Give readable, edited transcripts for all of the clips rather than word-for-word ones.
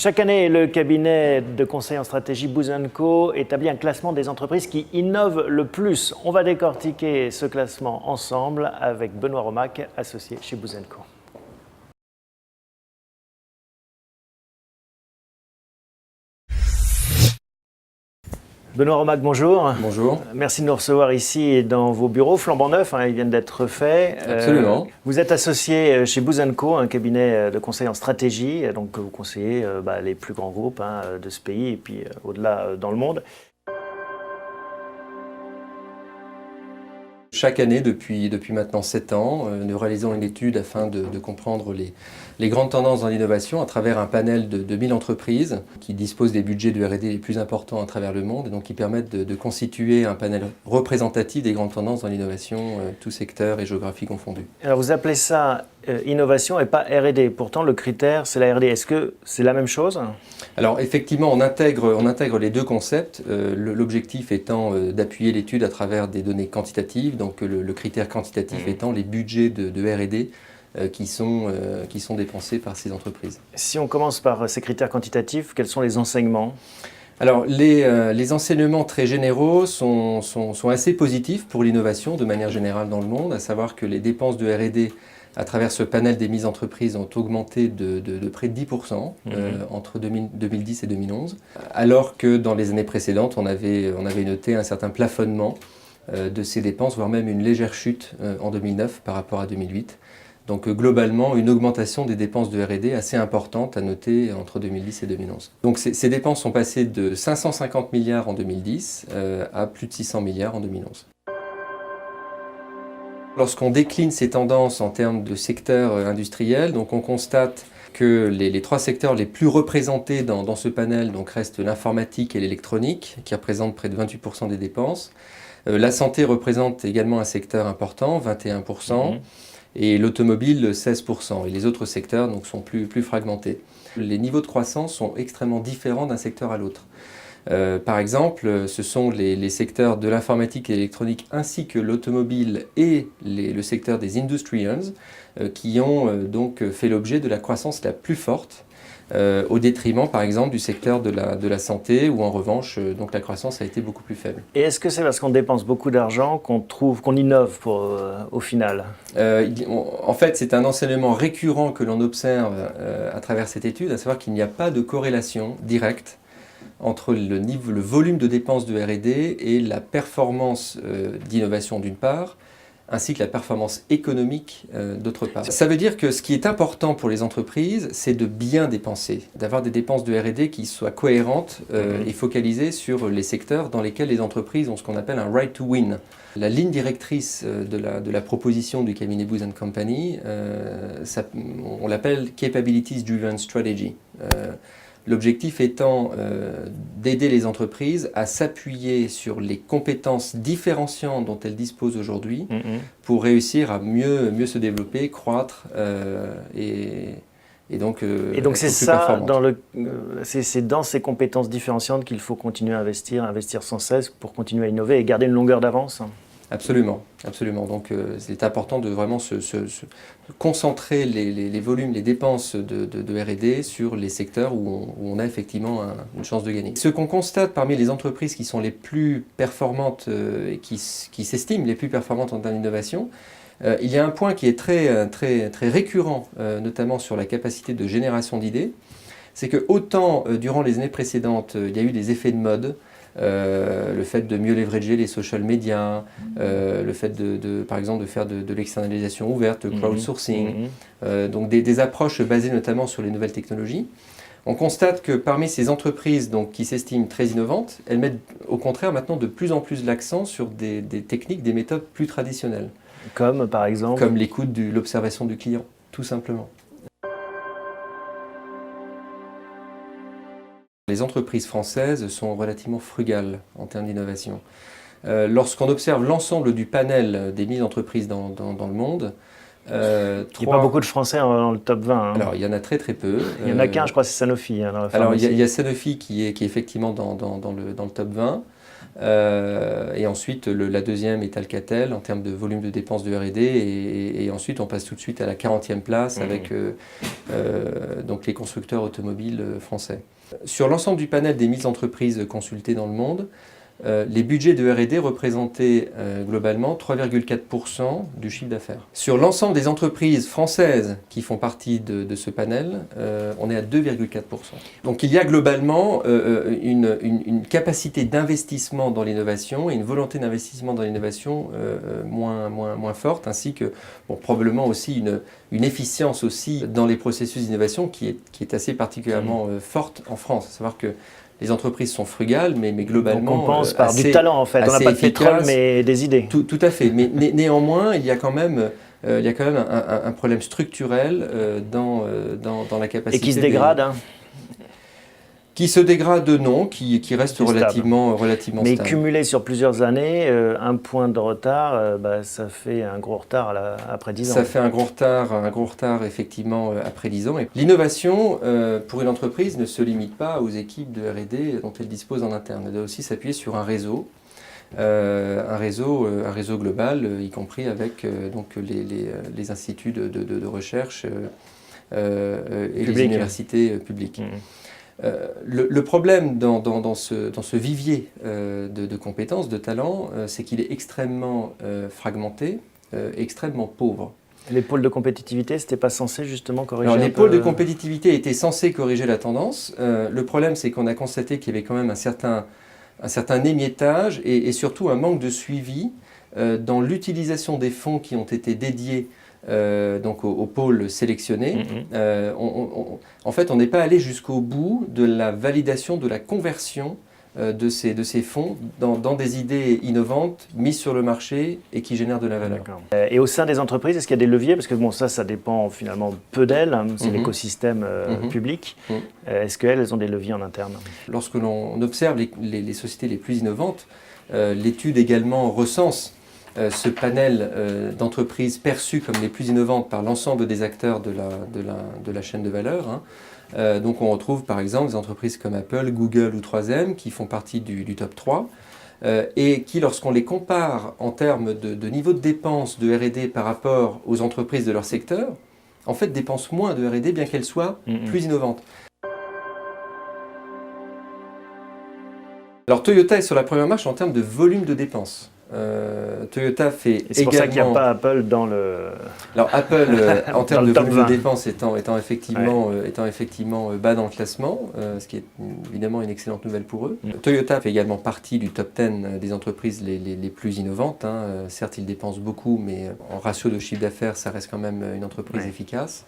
Chaque année, le cabinet de conseil en stratégie Booz & Co établit un classement des entreprises qui innovent le plus. On va décortiquer ce classement ensemble avec Benoît Romac, associé chez Booz & Co. Benoît Romac, bonjour. Bonjour. Merci de nous recevoir ici dans vos bureaux, flambant neufs, ils viennent d'être refaits. Absolument. Vous êtes associé chez Booz & Co, un cabinet de conseil en stratégie, donc vous conseillez les plus grands groupes de ce pays et puis au-delà dans le monde. Chaque année, depuis maintenant 7 ans, nous réalisons une étude afin de comprendre les grandes tendances dans l'innovation à travers un panel de 1000 entreprises qui disposent des budgets de R&D les plus importants à travers le monde et donc qui permettent de constituer un panel représentatif des grandes tendances dans l'innovation, tous secteurs et géographies confondus. Alors vous appelez ça innovation et pas R&D, pourtant le critère c'est la R&D. Est-ce que c'est la même chose ? Alors effectivement, on intègre les deux concepts, l'objectif étant d'appuyer l'étude à travers des données quantitatives, donc le critère quantitatif étant les budgets de R&D qui sont dépensés par ces entreprises. Si on commence par ces critères quantitatifs, quels sont les enseignements ? Alors les enseignements très généraux sont assez positifs pour l'innovation de manière générale dans le monde, à savoir que les dépenses de R&D à travers ce panel des mises entreprises ont augmenté de près de 10% entre 2010 et 2011, alors que dans les années précédentes, on avait noté un certain plafonnement de ces dépenses, voire même une légère chute en 2009 par rapport à 2008. Donc globalement, une augmentation des dépenses de R&D assez importante à noter entre 2010 et 2011. Donc ces dépenses sont passées de 550 milliards en 2010 à plus de 600 milliards en 2011. Lorsqu'on décline ces tendances en termes de secteurs industriels, donc on constate que les trois secteurs les plus représentés dans ce panel donc restent l'informatique et l'électronique, qui représentent près de 28% des dépenses. La santé représente également un secteur important, 21%, et l'automobile, 16%. Et les autres secteurs donc, sont plus fragmentés. Les niveaux de croissance sont extrêmement différents d'un secteur à l'autre. Par exemple, ce sont les secteurs de l'informatique et l'électronique ainsi que l'automobile et le secteur des industrials qui ont donc fait l'objet de la croissance la plus forte au détriment par exemple du secteur de la santé où en revanche donc la croissance a été beaucoup plus faible. Et est-ce que c'est parce qu'on dépense beaucoup d'argent qu'on innove au final ? En fait, c'est un enseignement récurrent que l'on observe à travers cette étude, à savoir qu'il n'y a pas de corrélation directe entre le volume de dépenses de R&D et la performance d'innovation d'une part, ainsi que la performance économique d'autre part. Ça veut dire que ce qui est important pour les entreprises, c'est de bien dépenser, d'avoir des dépenses de R&D qui soient cohérentes et focalisées sur les secteurs dans lesquels les entreprises ont ce qu'on appelle un right to win. La ligne directrice de la proposition du cabinet Booz & Company, on l'appelle Capabilities Driven Strategy. L'objectif étant d'aider les entreprises à s'appuyer sur les compétences différenciantes dont elles disposent aujourd'hui pour réussir à mieux se développer, croître et donc c'est ça, c'est dans ces compétences différenciantes qu'il faut continuer à investir sans cesse pour continuer à innover et garder une longueur d'avance ? Absolument, absolument. Donc c'est important de vraiment se concentrer les volumes, les dépenses de R&D sur les secteurs où on a effectivement une chance de gagner. Ce qu'on constate parmi les entreprises qui sont les plus performantes et qui s'estiment les plus performantes en termes d'innovation, il y a un point qui est très récurrent, notamment sur la capacité de génération d'idées, c'est que autant durant les années précédentes, il y a eu des effets de mode, le fait de mieux leverager les social media, le fait par exemple de faire de l'externalisation ouverte, le crowdsourcing, donc des approches basées notamment sur les nouvelles technologies. On constate que parmi ces entreprises donc, qui s'estiment très innovantes, elles mettent au contraire maintenant de plus en plus l'accent sur des techniques, des méthodes plus traditionnelles. Comme par exemple ? Comme l'écoute, l'observation du client, tout simplement. Les entreprises françaises sont relativement frugales en termes d'innovation. Lorsqu'on observe l'ensemble du panel des mises entreprises dans le monde, il n'y a pas beaucoup de Français dans le top 20. Alors, il y en a très peu. Il y en a qu'un, je crois, c'est Sanofi. Alors, il y a Sanofi qui est effectivement dans le top 20. Et ensuite, la deuxième est Alcatel en termes de volume de dépenses de R&D. Et ensuite, on passe tout de suite à la 40e place avec donc les constructeurs automobiles français. Sur l'ensemble du panel des 1000 entreprises consultées dans le monde, les budgets de R&D représentaient globalement 3,4% du chiffre d'affaires. Sur l'ensemble des entreprises françaises qui font partie de ce panel, on est à 2,4%. Donc il y a globalement une capacité d'investissement dans l'innovation et une volonté d'investissement dans l'innovation moins forte, ainsi que probablement aussi une efficience aussi dans les processus d'innovation qui est assez particulièrement forte en France. À savoir que les entreprises sont frugales, mais globalement on compense par du talent en fait. On n'a pas de pétrole, mais des idées. Tout à fait. Mais néanmoins, il y a quand même un problème structurel dans la capacité. Et qui se dégrade. Qui se dégrade, non, qui reste relativement stable. Mais cumulé sur plusieurs années, un point de retard, ça fait un gros retard après 10 ans. Ça fait un gros retard effectivement après 10 ans. Et l'innovation pour une entreprise ne se limite pas aux équipes de R&D dont elle dispose en interne. Elle doit aussi s'appuyer sur un réseau global, y compris avec donc les instituts de recherche et les universités publiques. Le problème dans ce vivier de compétences, de talents, c'est qu'il est extrêmement fragmenté, extrêmement pauvre. Les pôles de compétitivité, c'était pas censé justement corriger les pôles de compétitivité étaient censés corriger la tendance. Le problème, c'est qu'on a constaté qu'il y avait quand même un certain émiettage et surtout un manque de suivi dans l'utilisation des fonds qui ont été dédiés donc aux pôles sélectionnés. En fait, on n'est pas allé jusqu'au bout de la validation, de la conversion de ces fonds dans des idées innovantes mises sur le marché et qui génèrent de la valeur. Et au sein des entreprises, est-ce qu'il y a des leviers? Parce que bon, ça dépend finalement peu d'elles, c'est l'écosystème public. Est-ce qu'elles ont des leviers en interne? Lorsque l'on observe les sociétés les plus innovantes, l'étude également recense ce panel d'entreprises perçues comme les plus innovantes par l'ensemble des acteurs de la chaîne de valeur. Donc on retrouve par exemple des entreprises comme Apple, Google ou 3M qui font partie du top 3 et qui, lorsqu'on les compare en termes de niveau de dépenses de R&D par rapport aux entreprises de leur secteur, en fait dépensent moins de R&D bien qu'elles soient plus innovantes. Alors Toyota est sur la première marche en termes de volume de dépenses. Toyota fait également... C'est pour ça qu'il n'y a pas Apple dans le... Alors Apple, en termes de volume de dépenses, étant effectivement bas dans le classement, ce qui est évidemment une excellente nouvelle pour eux. Toyota fait également partie du top 10 des entreprises les plus innovantes. Certes, ils dépensent beaucoup, mais en ratio de chiffre d'affaires, ça reste quand même une entreprise efficace.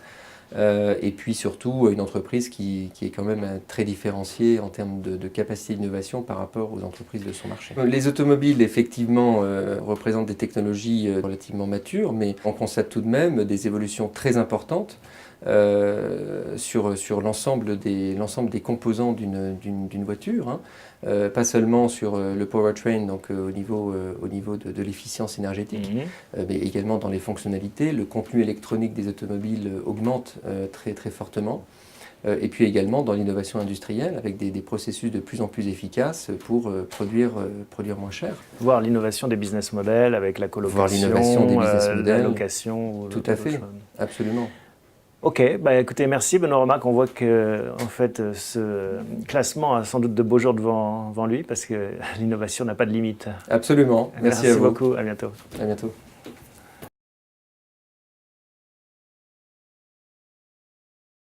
Et puis surtout une entreprise qui est quand même très différenciée en termes de capacité d'innovation par rapport aux entreprises de son marché. Les automobiles effectivement représentent des technologies relativement matures, mais on constate tout de même des évolutions très importantes sur l'ensemble des composants d'une voiture, pas seulement sur le powertrain, donc au niveau de l'efficience énergétique, mais également dans les fonctionnalités. Le contenu électronique des automobiles augmente très très fortement. Et puis également dans l'innovation industrielle, avec des processus de plus en plus efficaces pour produire moins cher. Voir l'innovation des business models avec la colocation, voir l'innovation des business models, la location. Tout à fait, absolument. Ok, écoutez, merci Benoît Romac. On voit que en fait, ce classement a sans doute de beaux jours devant lui parce que l'innovation n'a pas de limite. Absolument, merci à vous. Merci beaucoup, à bientôt. À bientôt.